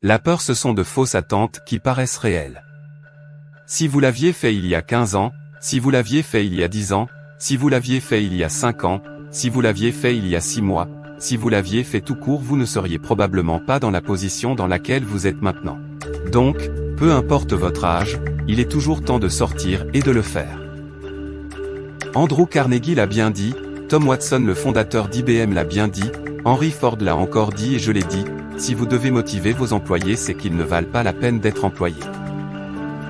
La peur, ce sont de fausses attentes qui paraissent réelles. Si vous l'aviez fait il y a 15 ans, si vous l'aviez fait il y a 10 ans, si vous l'aviez fait il y a 5 ans, si vous l'aviez fait il y a 6 mois, si vous l'aviez fait tout court, vous ne seriez probablement pas dans la position dans laquelle vous êtes maintenant. Donc, peu importe votre âge, il est toujours temps de sortir et de le faire. Andrew Carnegie l'a bien dit, Tom Watson le fondateur d'IBM l'a bien dit, Henry Ford l'a encore dit et je l'ai dit, si vous devez motiver vos employés, c'est qu'ils ne valent pas la peine d'être employés.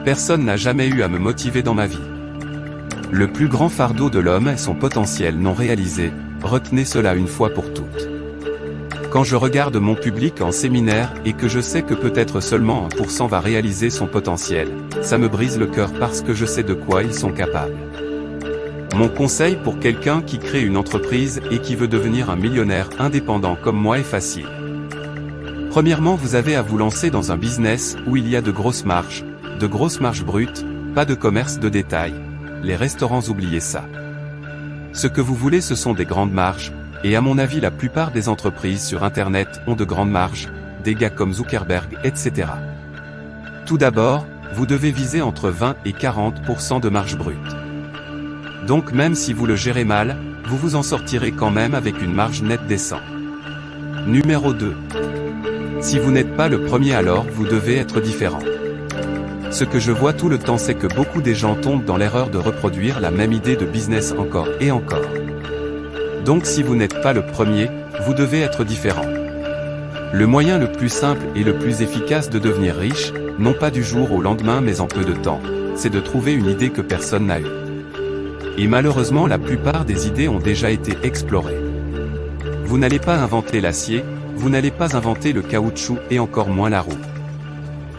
Personne n'a jamais eu à me motiver dans ma vie. Le plus grand fardeau de l'homme est son potentiel non réalisé, retenez cela une fois pour toutes. Quand je regarde mon public en séminaire et que je sais que peut-être seulement 1% va réaliser son potentiel, ça me brise le cœur parce que je sais de quoi ils sont capables. Mon conseil pour quelqu'un qui crée une entreprise et qui veut devenir un millionnaire indépendant comme moi est facile. Premièrement, vous avez à vous lancer dans un business où il y a de grosses marges brutes, pas de commerce de détail. Les restaurants, oubliez ça. Ce que vous voulez, ce sont des grandes marges, et à mon avis la plupart des entreprises sur Internet ont de grandes marges, des gars comme Zuckerberg, etc. Tout d'abord, vous devez viser entre 20 et 40% de marge brute. Donc même si vous le gérez mal, vous vous en sortirez quand même avec une marge nette décente. Numéro 2. Si vous n'êtes pas le premier, alors vous devez être différent. Ce que je vois tout le temps, c'est que beaucoup des gens tombent dans l'erreur de reproduire la même idée de business encore et encore. Donc si vous n'êtes pas le premier, vous devez être différent. Le moyen le plus simple et le plus efficace de devenir riche, non pas du jour au lendemain mais en peu de temps, c'est de trouver une idée que personne n'a eue. Et malheureusement la plupart des idées ont déjà été explorées. Vous n'allez pas inventer l'acier, vous n'allez pas inventer le caoutchouc et encore moins la roue.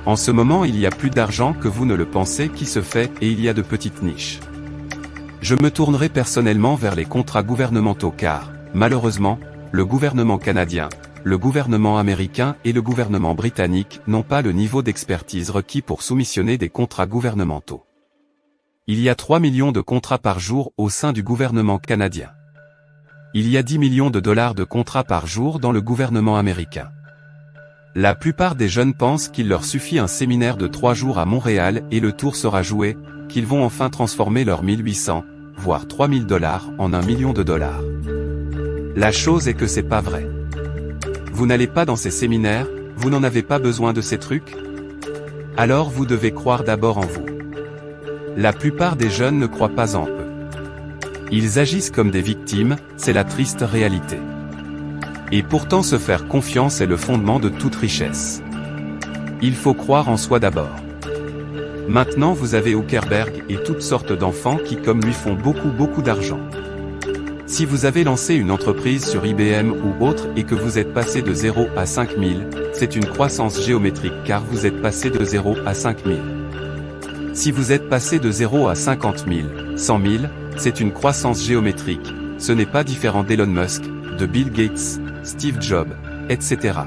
En ce moment, il y a plus d'argent que vous ne le pensez qui se fait et il y a de petites niches. Je me tournerai personnellement vers les contrats gouvernementaux car, malheureusement, le gouvernement canadien, le gouvernement américain et le gouvernement britannique n'ont pas le niveau d'expertise requis pour soumissionner des contrats gouvernementaux. Il y a 3 millions de contrats par jour au sein du gouvernement canadien. Il y a 10 millions de dollars de contrats par jour dans le gouvernement américain. La plupart des jeunes pensent qu'il leur suffit un séminaire de 3 jours à Montréal et le tour sera joué, qu'ils vont enfin transformer leurs 1800, voire 3000 dollars en 1 million de dollars. La chose est que c'est pas vrai. Vous n'allez pas dans ces séminaires, vous n'en avez pas besoin de ces trucs? Alors vous devez croire d'abord en vous. La plupart des jeunes ne croient pas en eux. Ils agissent comme des victimes, c'est la triste réalité. Et pourtant se faire confiance est le fondement de toute richesse. Il faut croire en soi d'abord. Maintenant vous avez Zuckerberg et toutes sortes d'enfants qui comme lui font beaucoup d'argent. Si vous avez lancé une entreprise sur IBM ou autre et que vous êtes passé de 0 à 5000, c'est une croissance géométrique car vous êtes passé de 0 à 5000. Si vous êtes passé de 0 à 50 000, 100 000, c'est une croissance géométrique, ce n'est pas différent d'Elon Musk, de Bill Gates, Steve Jobs, etc.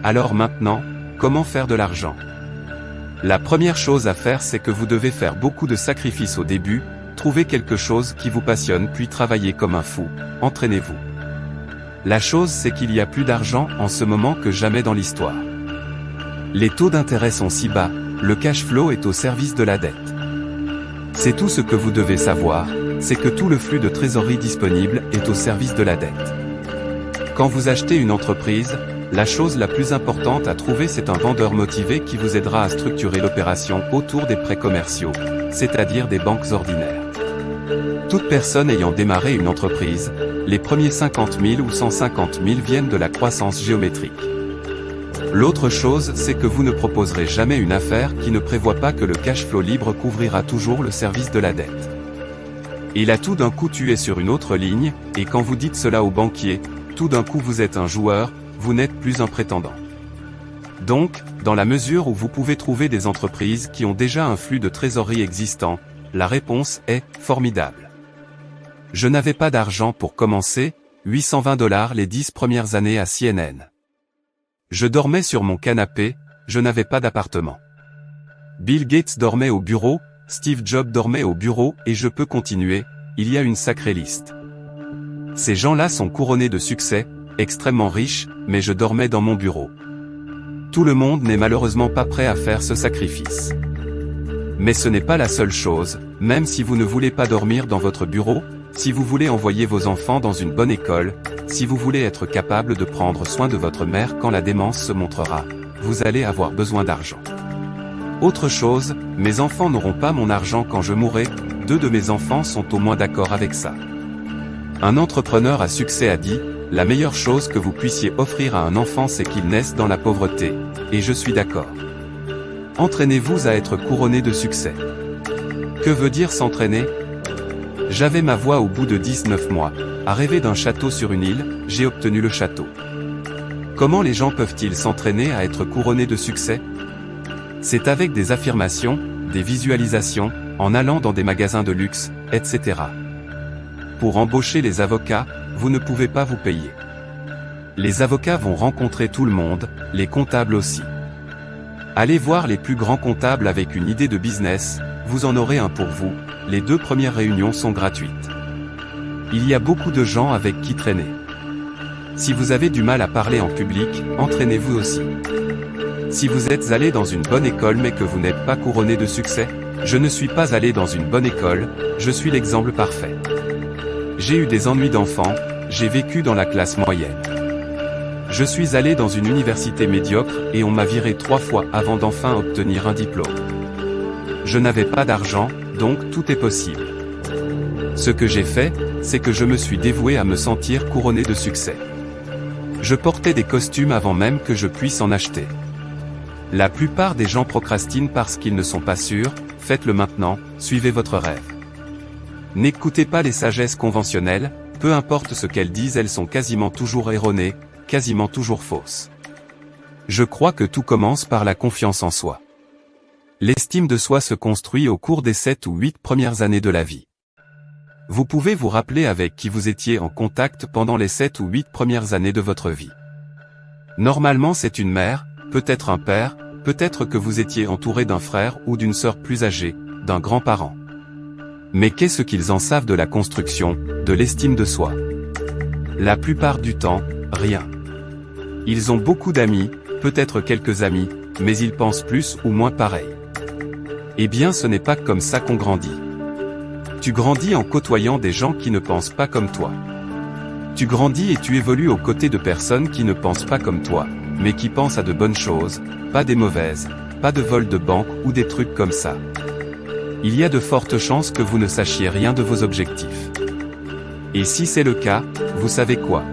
Alors maintenant, comment faire de l'argent? La première chose à faire, c'est que vous devez faire beaucoup de sacrifices au début, trouver quelque chose qui vous passionne puis travailler comme un fou, entraînez-vous. La chose c'est qu'il y a plus d'argent en ce moment que jamais dans l'histoire. Les taux d'intérêt sont si bas, le cash flow est au service de la dette. C'est tout ce que vous devez savoir, c'est que tout le flux de trésorerie disponible est au service de la dette. Quand vous achetez une entreprise, la chose la plus importante à trouver c'est un vendeur motivé qui vous aidera à structurer l'opération autour des prêts commerciaux, c'est-à-dire des banques ordinaires. Toute personne ayant démarré une entreprise, les premiers 50 000 ou 150 000 viennent de la croissance géométrique. L'autre chose c'est que vous ne proposerez jamais une affaire qui ne prévoit pas que le cash flow libre couvrira toujours le service de la dette. Et là tout d'un coup tu es sur une autre ligne, et quand vous dites cela au banquier, tout d'un coup vous êtes un joueur, vous n'êtes plus un prétendant. Donc, dans la mesure où vous pouvez trouver des entreprises qui ont déjà un flux de trésorerie existant, la réponse est formidable. Je n'avais pas d'argent pour commencer, 820 $ les 10 premières années à CNN. Je dormais sur mon canapé, je n'avais pas d'appartement. Bill Gates dormait au bureau, Steve Jobs dormait au bureau et je peux continuer, il y a une sacrée liste. Ces gens-là sont couronnés de succès, extrêmement riches, mais je dormais dans mon bureau. Tout le monde n'est malheureusement pas prêt à faire ce sacrifice. Mais ce n'est pas la seule chose, même si vous ne voulez pas dormir dans votre bureau, si vous voulez envoyer vos enfants dans une bonne école, si vous voulez être capable de prendre soin de votre mère quand la démence se montrera, vous allez avoir besoin d'argent. Autre chose, mes enfants n'auront pas mon argent quand je mourrai, 2 de mes enfants sont au moins d'accord avec ça. Un entrepreneur à succès a dit, la meilleure chose que vous puissiez offrir à un enfant c'est qu'il naisse dans la pauvreté, et je suis d'accord. Entraînez-vous à être couronné de succès. Que veut dire s'entraîner? J'avais ma voie au bout de 19 mois, à rêver d'un château sur une île, j'ai obtenu le château. Comment les gens peuvent-ils s'entraîner à être couronnés de succès? C'est avec des affirmations, des visualisations, en allant dans des magasins de luxe, etc. Pour embaucher les avocats, vous ne pouvez pas vous payer. Les avocats vont rencontrer tout le monde, les comptables aussi. Allez voir les plus grands comptables avec une idée de business, vous en aurez un pour vous, les 2 premières réunions sont gratuites. Il y a beaucoup de gens avec qui traîner. Si vous avez du mal à parler en public, entraînez-vous aussi. Si vous êtes allé dans une bonne école mais que vous n'êtes pas couronné de succès, je ne suis pas allé dans une bonne école, je suis l'exemple parfait. J'ai eu des ennuis d'enfant, j'ai vécu dans la classe moyenne. Je suis allé dans une université médiocre et on m'a viré 3 fois avant d'enfin obtenir un diplôme. Je n'avais pas d'argent, donc tout est possible. Ce que j'ai fait, c'est que je me suis dévoué à me sentir couronné de succès. Je portais des costumes avant même que je puisse en acheter. La plupart des gens procrastinent parce qu'ils ne sont pas sûrs, faites-le maintenant, suivez votre rêve. N'écoutez pas les sagesses conventionnelles, peu importe ce qu'elles disent, elles sont quasiment toujours erronées, quasiment toujours fausses. Je crois que tout commence par la confiance en soi. L'estime de soi se construit au cours des 7 ou 8 premières années de la vie. Vous pouvez vous rappeler avec qui vous étiez en contact pendant les 7 ou 8 premières années de votre vie. Normalement c'est une mère, peut-être un père, peut-être que vous étiez entouré d'un frère ou d'une sœur plus âgée, d'un grand-parent. Mais qu'est-ce qu'ils en savent de la construction, de l'estime de soi? La plupart du temps, rien. Ils ont beaucoup d'amis, peut-être quelques amis, mais ils pensent plus ou moins pareil. Eh bien ce n'est pas comme ça qu'on grandit. Tu grandis en côtoyant des gens qui ne pensent pas comme toi. Tu grandis et tu évolues aux côtés de personnes qui ne pensent pas comme toi, mais qui pensent à de bonnes choses, pas des mauvaises, pas de vol de banque ou des trucs comme ça. Il y a de fortes chances que vous ne sachiez rien de vos objectifs. Et si c'est le cas, vous savez quoi?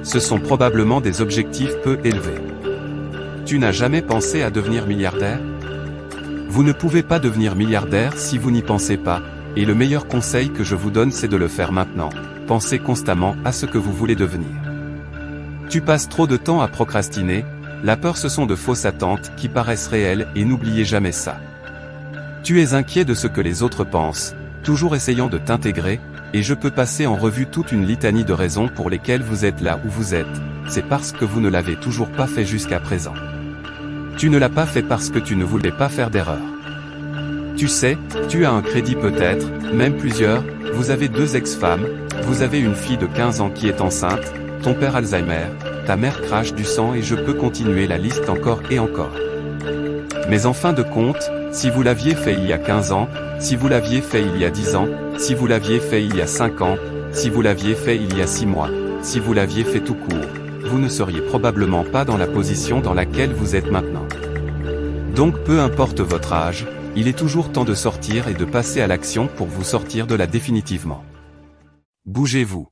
Ce sont probablement des objectifs peu élevés. Tu n'as jamais pensé à devenir milliardaire? Vous ne pouvez pas devenir milliardaire si vous n'y pensez pas, et le meilleur conseil que je vous donne c'est de le faire maintenant. Pensez constamment à ce que vous voulez devenir. Tu passes trop de temps à procrastiner, la peur ce sont de fausses attentes qui paraissent réelles et n'oubliez jamais ça. Tu es inquiet de ce que les autres pensent, toujours essayant de t'intégrer, et je peux passer en revue toute une litanie de raisons pour lesquelles vous êtes là où vous êtes, c'est parce que vous ne l'avez toujours pas fait jusqu'à présent. Tu ne l'as pas fait parce que tu ne voulais pas faire d'erreur. Tu sais, tu as un crédit peut-être, même plusieurs, vous avez 2 ex-femmes, vous avez une fille de 15 ans qui est enceinte, ton père Alzheimer, ta mère crache du sang et je peux continuer la liste encore et encore. Mais en fin de compte, si vous l'aviez fait il y a 15 ans, si vous l'aviez fait il y a 10 ans, si vous l'aviez fait il y a 5 ans, si vous l'aviez fait il y a 6 mois, si vous l'aviez fait tout court, vous ne seriez probablement pas dans la position dans laquelle vous êtes maintenant. Donc peu importe votre âge, il est toujours temps de sortir et de passer à l'action pour vous sortir de là définitivement. Bougez-vous.